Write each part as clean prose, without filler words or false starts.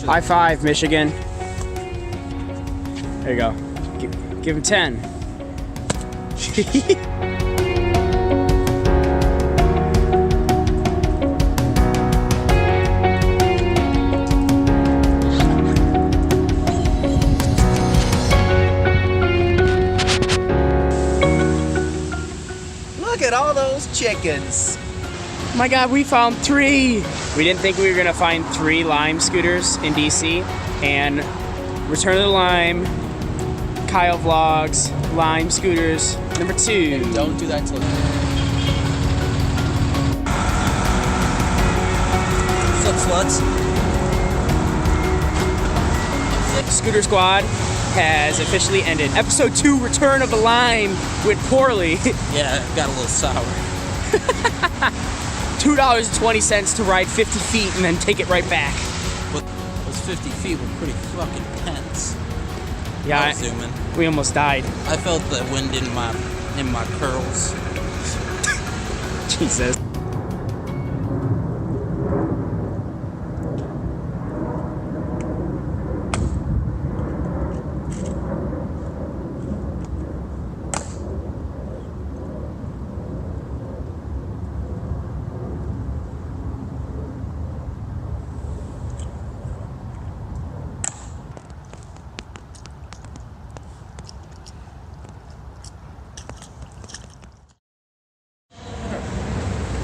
High five, Michigan. There you go. Give him 10. Look at all those chickens. Oh my God, we found 3. We didn't think we were gonna find 3 Lime scooters in DC, and Return of the Lime, Kyle Vlogs, Lime scooters, number 2. Don't do that till what's up, sluts? Scooter Squad has officially ended. Episode 2, Return of the Lime, went poorly. Yeah, got a little sour. $2.20 to ride 50 feet and then take it right back. But those 50 feet were pretty fucking tense. Yeah, we almost died. I felt the wind in my curls. Jesus.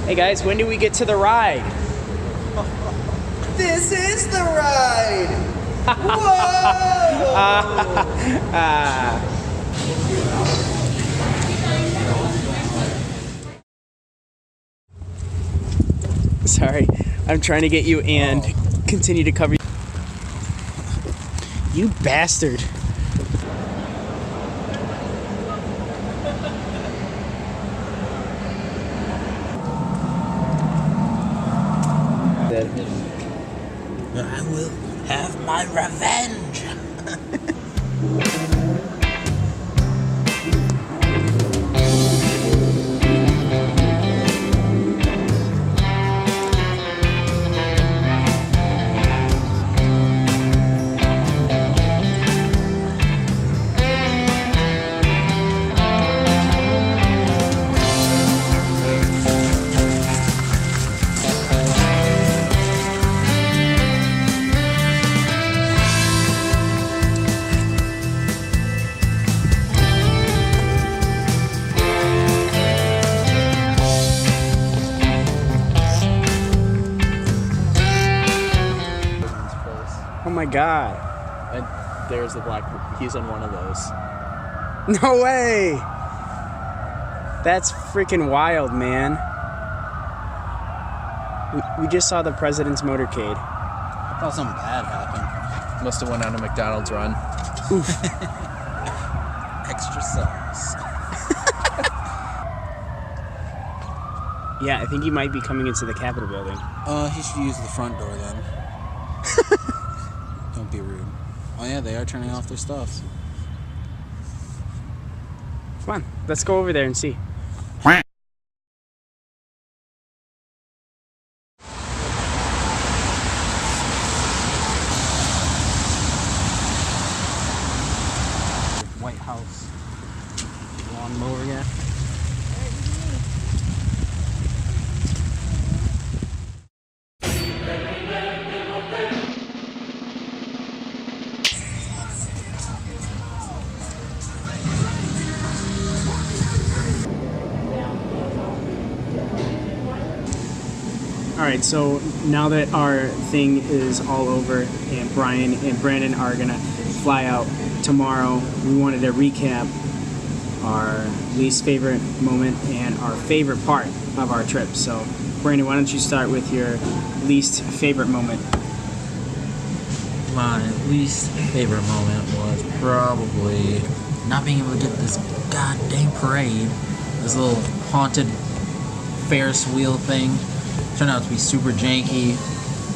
Hey guys, when do we get to the ride? This is the ride! Whoa! Sorry, I'm trying to get you and continue to cover you. You bastard. I will have my revenge. Oh my God. And there's the black, he's on one of those. No way! That's freaking wild, man. We just saw the president's motorcade. I thought something bad happened. Must have went on a McDonald's run. Oof. Extra sauce. Yeah, I think he might be coming into the Capitol building. He should use the front door then. Don't be rude. Oh yeah, they are turning off their stuff. Come on, let's go over there and see. White House lawnmower guy. Alright, so now that our thing is all over and Bryan and Brandon are gonna fly out tomorrow, we wanted to recap our least favorite moment, and our favorite part of our trip. So, Brandon, why don't you start with your least favorite moment? My least favorite moment was probably not being able to get this goddamn parade. This little haunted Ferris wheel thing turned out to be super janky,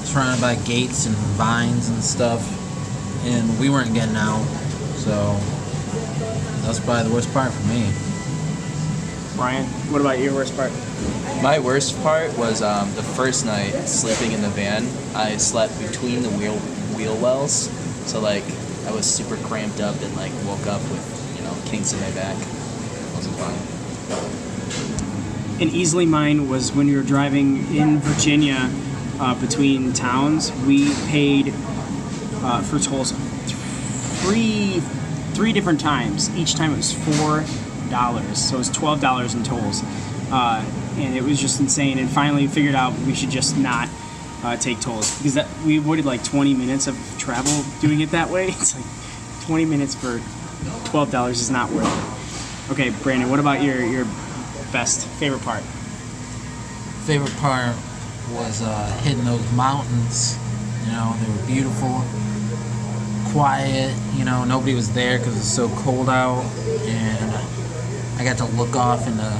surrounded by gates and vines and stuff, and we weren't getting out, so that's probably the worst part for me. Brian, what about your worst part? My worst part was the first night sleeping in the van. I slept between the wheel wells, so like I was super cramped up and like woke up with, you know, kinks in my back. It wasn't fun. And easily mine was when we were driving in Virginia between towns. We paid for tolls three different times. Each time it was $4, so it was $12 in tolls, and it was just insane. And finally figured out we should just not take tolls, because we avoided like 20 minutes of travel doing it that way. It's like 20 minutes for $12 is not worth it. Okay, Brandon, what about your favorite part? Favorite part was hitting those mountains. You know, they were beautiful, quiet. You know, nobody was there because it was so cold out, and I got to look off into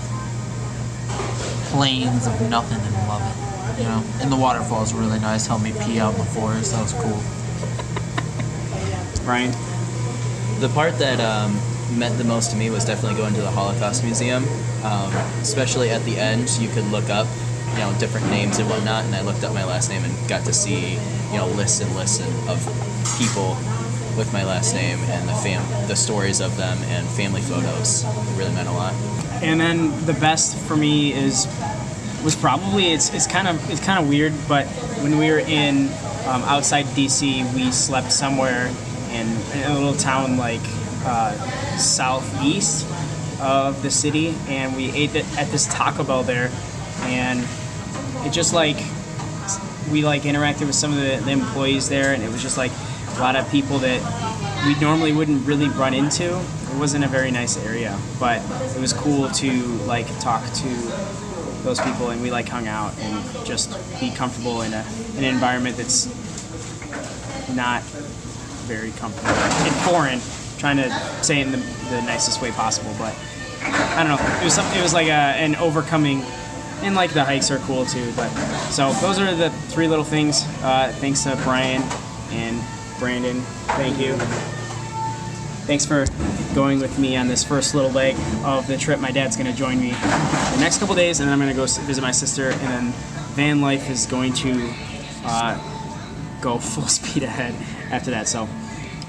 plains of nothing and love it. You know, and the waterfalls were really nice. Helped me pee out in the forest. That was cool. Brian? The part that meant the most to me was definitely going to the Holocaust Museum. Especially at the end, you could look up, you know, different names and whatnot, and I looked up my last name and got to see, you know, lists of people with my last name and the stories of them and family photos. It really meant a lot. And then the best for me was probably it's kind of weird, but when we were in outside D.C., we slept somewhere in a little town like southeast of the city, and we ate at this Taco Bell there, and it just like we like interacted with some of the employees there, and it was just like a lot of people that we normally wouldn't really run into. It wasn't a very nice area, but it was cool to like talk to those people, and we like hung out and just be comfortable in an environment that's not very comfortable and foreign. Trying to say it in the nicest way possible, but I don't know. It was like an overcoming, and like the hikes are cool too. But so those are the three little things. Thanks to Brian and Brandon. Thank you. Thanks for going with me on this first little leg of the trip. My dad's going to join me the next couple days, and then I'm going to go visit my sister, and then van life is going to go full speed ahead after that. So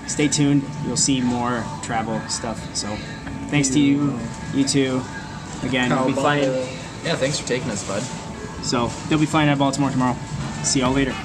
stay tuned. You'll see more travel stuff. So thanks to you two. Again, you'll be flying. Yeah, thanks for taking us, bud. So they'll be flying out of Baltimore tomorrow. See y'all later.